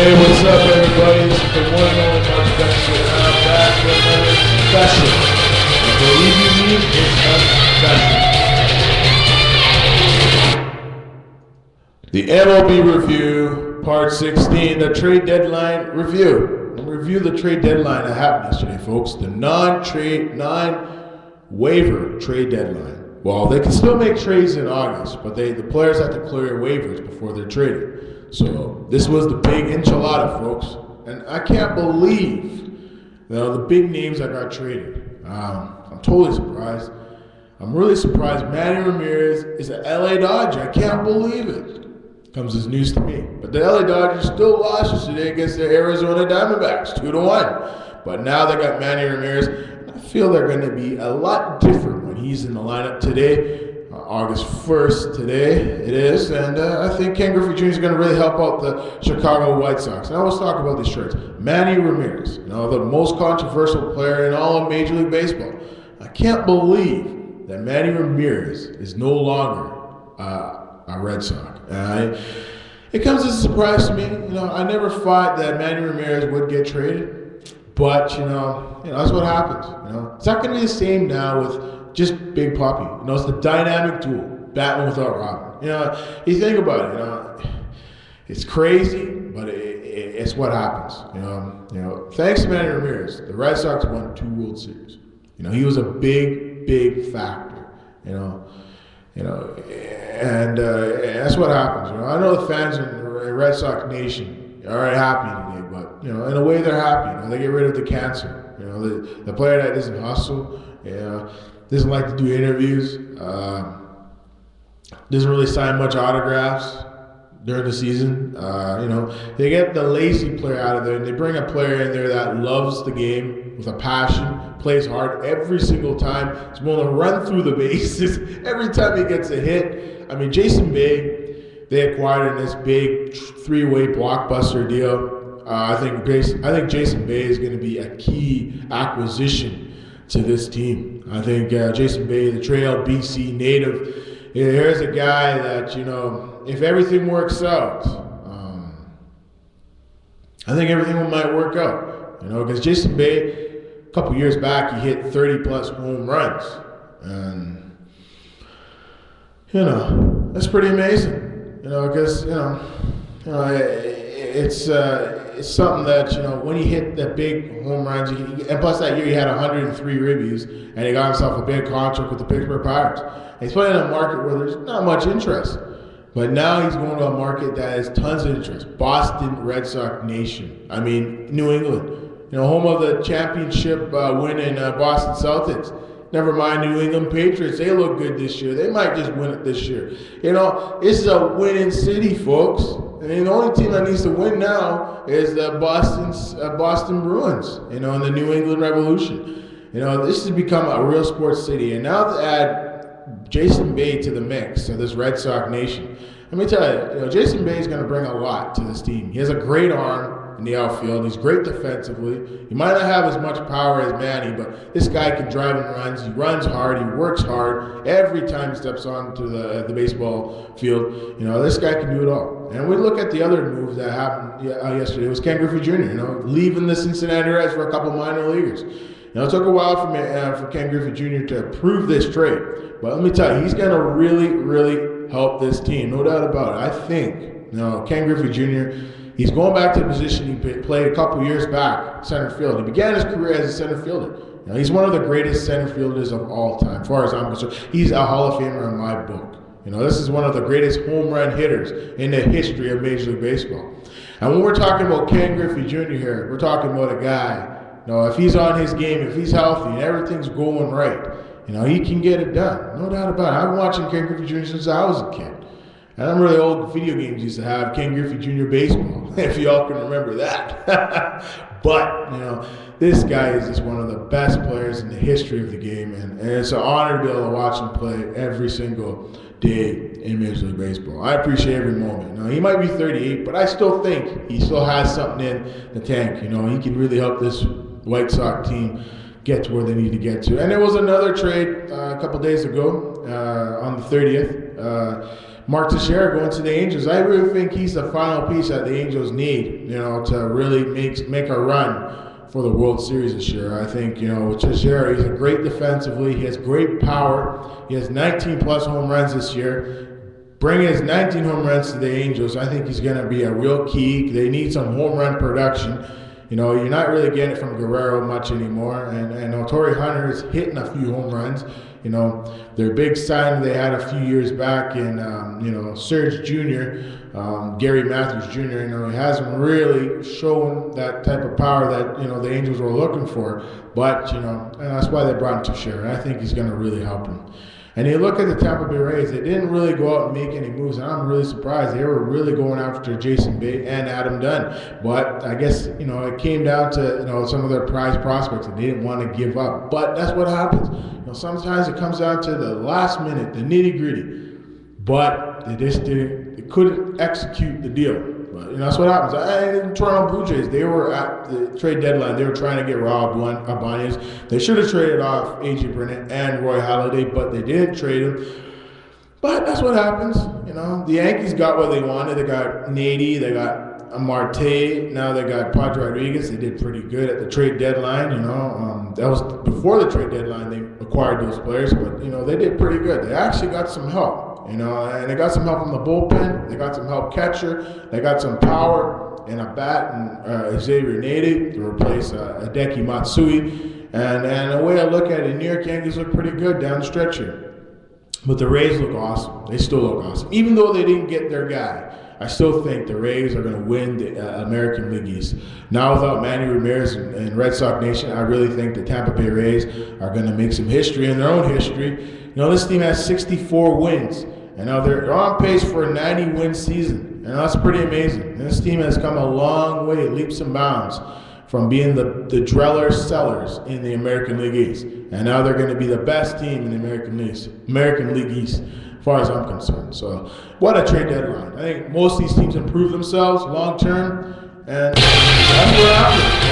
Hey, what's up, everybody? This is the one and only Mark Spencer, and I'm back with another special. And believe you me, it's a special. The MLB review, Part 16, the trade deadline review. We'll review the trade deadline that happened yesterday, folks. The non-waiver trade deadline. Well, they can still make trades in August, but the players have to clear waivers before they're traded. So this was the big enchilada, folks, and I can't believe the big names that got traded. I'm totally surprised. I'm really surprised. Manny Ramirez is an LA Dodger. I can't believe it. Comes as news to me. But the LA Dodgers still lost yesterday against the Arizona Diamondbacks, 2-1. But now they got Manny Ramirez. I feel they're going to be a lot different when he's in the lineup today. August 1st today it is, and I think Ken Griffey Jr. is going to really help out the Chicago White Sox. Now let's talk about these trades. Manny Ramirez, the most controversial player in all of Major League Baseball. I can't believe that Manny Ramirez is no longer a Red Sox. It comes as a surprise to me. I never thought that Manny Ramirez would get traded, but that's what happens. It's not going to be the same now with just Big Papi. It's the dynamic duo, Batman without Robin. You think about it. It's crazy, but it's what happens. Thanks to Manny Ramirez, the Red Sox won 2 World Series. He was a big factor. And that's what happens. I know the fans in Red Sox Nation are happy today, but in a way they're happy. They get rid of the cancer. The player that doesn't hustle. Doesn't like to do interviews, doesn't really sign much autographs during the season. They get the lazy player out of there, and they bring a player in there that loves the game with a passion, plays hard every single time. He's willing to run through the bases every time he gets a hit. Jason Bay, they acquired in this big 3-way blockbuster deal. I think Jason Bay is going to be a key acquisition to this team. I think Jason Bay, the Trail BC native, here's a guy that, if everything works out, I think everything might work out. Because Jason Bay, a couple years back, he hit 30-plus home runs. And, that's pretty amazing. Because, it's something that, when he hit the big home runs, and plus that year he had 103 ribbies, and he got himself a big contract with the Pittsburgh Pirates. And he's playing in a market where there's not much interest. But now he's going to a market that has tons of interest. Boston Red Sox Nation. New England. Home of the championship win in Boston Celtics. Never mind New England Patriots. They look good this year. They might just win it this year. This is a winning city, folks. The only team that needs to win now is the Boston Bruins, in the New England Revolution. This has become a real sports city. And now to add Jason Bay to the mix of this Red Sox Nation, let me tell you, Jason Bay is going to bring a lot to this team. He has a great arm in the outfield. He's great defensively. He might not have as much power as Manny, but this guy can drive and runs. He runs hard. He works hard. Every time he steps onto the baseball field, this guy can do it all. And we look at the other move that happened yesterday. It was Ken Griffey Jr., leaving the Cincinnati Reds for a couple minor leaguers. It took a while for Ken Griffey Jr. to approve this trade. But let me tell you, he's going to really help this team. No doubt about it. I think, Ken Griffey Jr., he's going back to the position he played a couple years back, center field. He began his career as a center fielder. He's one of the greatest center fielders of all time, as far as I'm concerned. He's a Hall of Famer in my book. This is one of the greatest home run hitters in the history of Major League Baseball. And when we're talking about Ken Griffey Jr. here, we're talking about a guy, if he's on his game, if he's healthy, and everything's going right, he can get it done. No doubt about it. I've been watching Ken Griffey Jr. since I was a kid. And I'm really old. Video games used to have Ken Griffey Jr. baseball, if y'all can remember that. But, this guy is just one of the best players in the history of the game, and it's an honor to be able to watch him play every single day in Major League Baseball. I appreciate every moment. He might be 38, but I still think he still has something in the tank. He can really help this White Sox team get to where they need to get to. And there was another trade a couple days ago on the 30th. Mark Teixeira going to the Angels. I really think he's the final piece that the Angels need, to really make a run for the World Series this year. I think, with Teixeira, he's a great defensively. He has great power. He has 19 plus home runs this year. Bringing his 19 home runs to the Angels, I think he's going to be a real key. They need some home run production. You're not really getting it from Guerrero much anymore. And Torrey Hunter is hitting a few home runs. Their big signing they had a few years back in, Serge Jr., Gary Matthews Jr., he hasn't really shown that type of power that, the Angels were looking for. But, and that's why they brought in Teixeira. And I think he's going to really help him. And you look at the Tampa Bay Rays, they didn't really go out and make any moves, and I'm really surprised. They were really going after Jason Bay and Adam Dunn. But I guess, it came down to, some of their prized prospects, and they didn't want to give up. But that's what happens. Sometimes it comes down to the last minute, the nitty-gritty. But they couldn't execute the deal. But, that's what happens. The Toronto Blue Jays, they were at the trade deadline. They were trying to get Rob Ibanez. They should have traded off A.J. Burnett and Roy Halladay, but they didn't trade him. But that's what happens. The Yankees got what they wanted. They got Nady. They got Marte. Now they got Padre Rodriguez. They did pretty good at the trade deadline. That was before the trade deadline. They acquired those players, but they did pretty good. They actually got some help. And they got some help from the bullpen. They got some help catcher. They got some power and a bat and Xavier Nady to replace Hideki Matsui. And the way I look at it, New York Yankees look pretty good down the stretch here. But the Rays look awesome. They still look awesome. Even though they didn't get their guy, I still think the Rays are going to win the American League East. Now without Manny Ramirez and Red Sox Nation, I really think the Tampa Bay Rays are going to make some history in their own history. This team has 64 wins. And now they're on pace for a 90-win season. And that's pretty amazing. And this team has come a long way, leaps and bounds, from being the Dreller sellers in the American League East. And now they're going to be the best team in the American League East, as far as I'm concerned. So what a trade deadline. I think most of these teams improve themselves long term. And that's what happened.